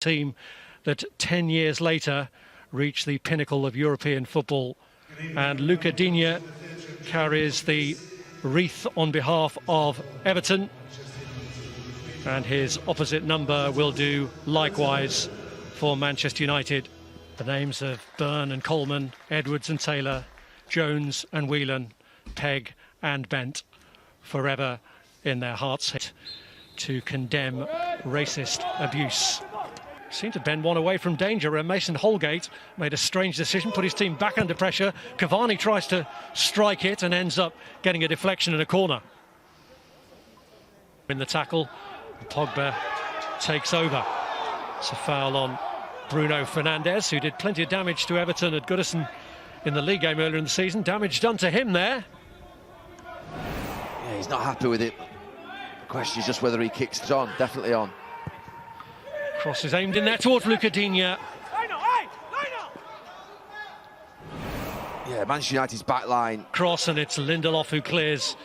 team that 10 years later reached the pinnacle of European football. And Luca Digne carries the wreath on behalf of Everton, and his opposite number will do likewise for Manchester United. The names of Byrne and Coleman, Edwards and Taylor, Jones and Whelan, Pegg and Bent, forever in their hearts to condemn racist abuse. Seemed to bend one away from danger, and Mason Holgate made a strange decision, put his team back under pressure. Cavani tries to strike it and ends up getting a deflection in a corner. In the tackle, Pogba takes over. It's a foul on Bruno Fernandes, who did plenty of damage to Everton at Goodison in the league game earlier in the season. Damage done to him there. Yeah, he's not happy with it. The question is just whether he kicks it on. Definitely on. Cross is aimed in there towards Luca Digne. Yeah, Manchester United's back line. Cross, and it's Lindelof who clears.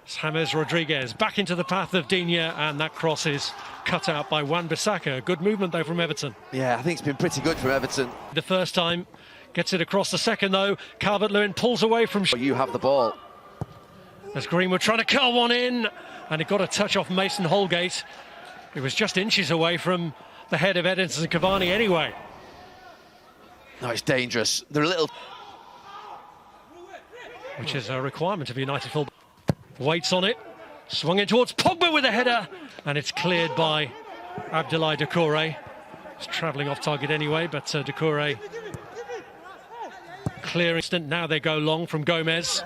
It's James Rodriguez back into the path of Digne, and that cross is cut out by Wan-Bissaka. Good movement though from Everton. Yeah, I think it's been pretty good from Everton. The first time, gets it across the second though. Calvert-Lewin pulls away from... You have the ball. As Greenwood trying to curl one in, and it got a touch off Mason Holgate. It was just inches away from the head of Edinson Cavani anyway. No, it's dangerous. They're a little... Which is a requirement of United fullback. Waits on it, swung in towards Pogba with a header, and it's cleared by Abdoulaye Doucouré. It's travelling off target anyway, but Doucouré clear instant. Now they go long from Gomez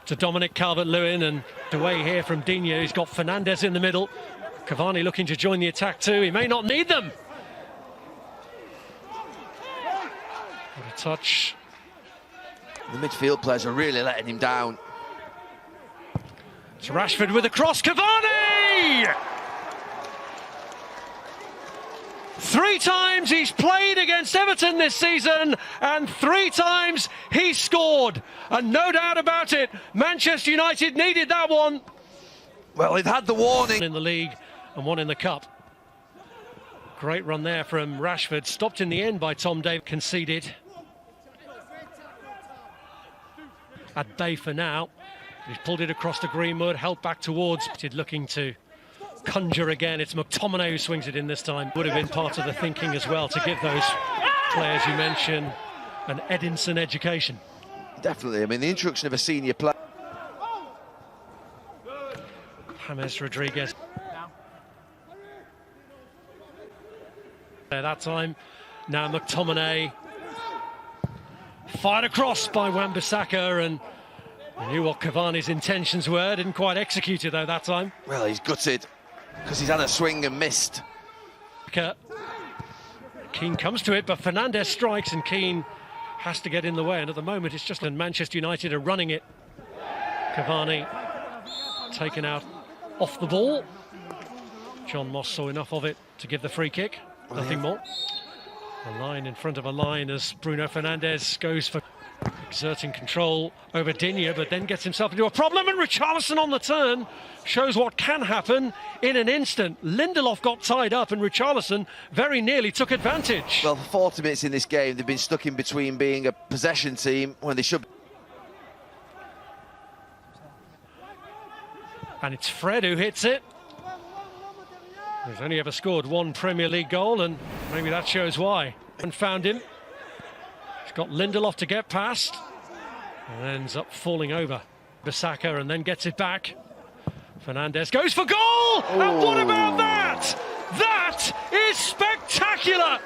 to Dominic Calvert-Lewin, and away here from Digne. He's got Fernandes in the middle. Cavani looking to join the attack too. He may not need them. What a touch. The midfield players are really letting him down. It's Rashford with a cross. Cavani! 3 times he's played against Everton this season, and 3 times he scored. And no doubt about it, Manchester United needed that one. Well, they've had the warning. In the league and one in the cup. Great run there from Rashford, stopped in the end by Tom Davies. Conceded. At bay for now. He's pulled it across to Greenwood, held back towards. Looking to conjure again. It's McTominay who swings it in this time. Would have been part of the thinking as well, to give those players you mentioned an Edinson education. Definitely. I mean, the introduction of a senior player. James Rodriguez. That time. Now McTominay. Fired across by Wan-Bissaka, and I knew what Cavani's intentions were. Didn't quite execute it though that time. Well, he's gutted because he's had a swing and missed. Keane comes to it, but Fernandes strikes, and Keane has to get in the way. And at the moment, it's just Manchester United are running it. Cavani taken out off the ball. John Moss saw enough of it to give the free kick. Nothing more. A line in front of a line as Bruno Fernandes goes for exerting control over Digne, but then gets himself into a problem, and Richarlison on the turn shows what can happen in an instant. Lindelof got tied up, and Richarlison very nearly took advantage. Well, for 40 minutes in this game, they've been stuck in between being a possession team when they should. And it's Fred who hits it. He's only ever scored 1 Premier League goal, and maybe that shows why. And found him. He's got Lindelof to get past, and ends up falling over Bissaka, and then gets it back. Fernandes goes for goal! Oh. And what about that? That is spectacular!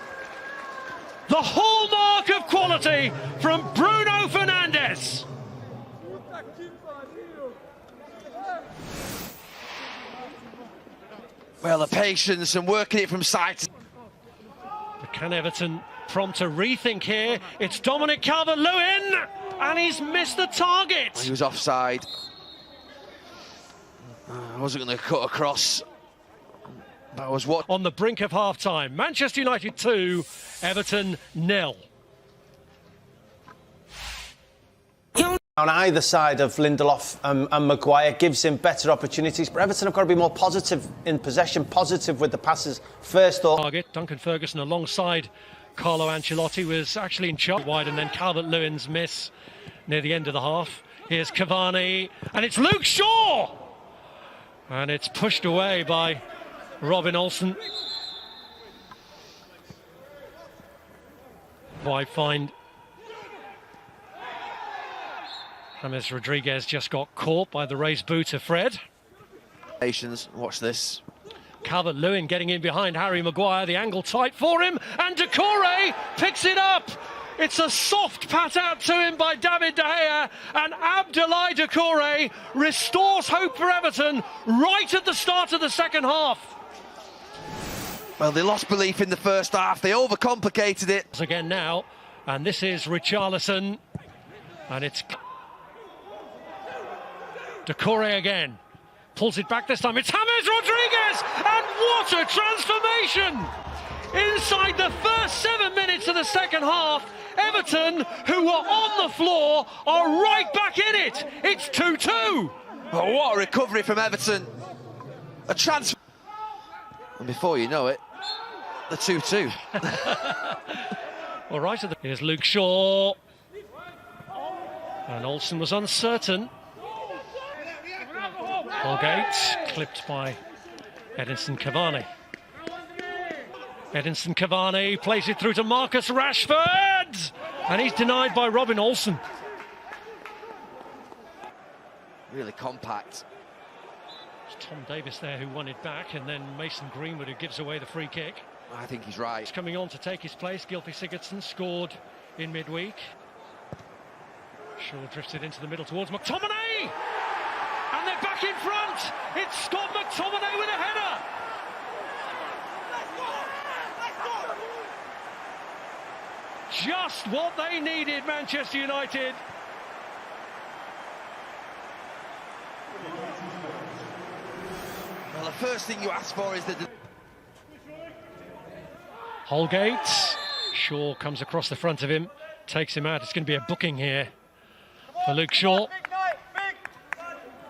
The hallmark of quality from Bruno Fernandes. Well, the patience and working it from side to... Can Everton prompt a rethink here? It's Dominic Calvert-Lewin, and he's missed the target. He was offside. I wasn't going to cut across. That was what... On the brink of half-time. Manchester United 2, Everton 0. On either side of Lindelof and Maguire gives him better opportunities, but Everton have got to be more positive in possession, positive with the passes first. Target, Duncan Ferguson alongside Carlo Ancelotti was actually in charge wide, and then Calvert-Lewin's miss near the end of the half. Here's Cavani, and it's Luke Shaw! And it's pushed away by Robin Olsen. I find James Rodriguez just got caught by the raised boot of Fred. Watch this. Calvert-Lewin getting in behind Harry Maguire, the angle tight for him, and Doucouré picks it up. It's a soft pat out to him by David De Gea, and Abdoulaye Doucouré restores hope for Everton right at the start of the second half. Well, they lost belief in the first half, they overcomplicated it. Again now, and this is Richarlison, and it's Doucouré again. Pulls it back this time, it's James Rodriguez, and what a transformation! Inside the first 7 minutes of the second half, Everton, who were on the floor, are right back in it. It's 2-2. Oh, what a recovery from Everton. A transfer. And before you know it, the 2-2. All right, here's Luke Shaw. And Olsen was uncertain. Holgate, clipped by Edinson Cavani. Edinson Cavani plays it through to Marcus Rashford! And he's denied by Robin Olsen. Really compact. It's Tom Davis there who won it back, and then Mason Greenwood who gives away the free kick. I think he's right. He's coming on to take his place. Gylfi Sigurdsson scored in midweek. Shaw drifted into the middle towards McTominay! And they're back in front! It's Scott McTominay with a header! Just what they needed, Manchester United. Well, the first thing you ask for is that Holgate. Shaw comes across the front of him, takes him out. It's going to be a booking here for Luke Shaw.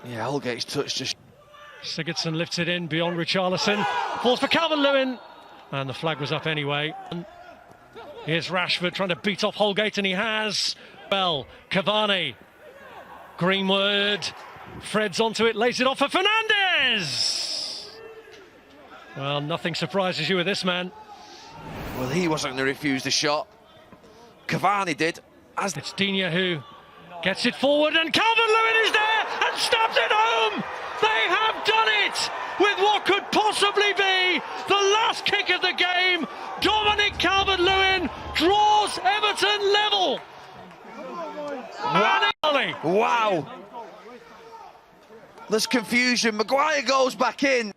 Yeah, Holgate's touch just... Sigurdsson lifts it in beyond Richarlison. Falls for Calvert-Lewin. And the flag was up anyway. Here's Rashford trying to beat off Holgate, and he has. Well, Cavani. Greenwood. Fred's onto it, lays it off for Fernandes. Well, nothing surprises you with this man. Well, he wasn't going to refuse the shot. Cavani did. It's Digne who gets it forward, and Calvert-Lewin is there and stabs it home! They have done it with what could possibly be the last kick of the game. Dominic Calvert-Lewin draws Everton level. Wow. Wow. There's confusion. Maguire goes back in.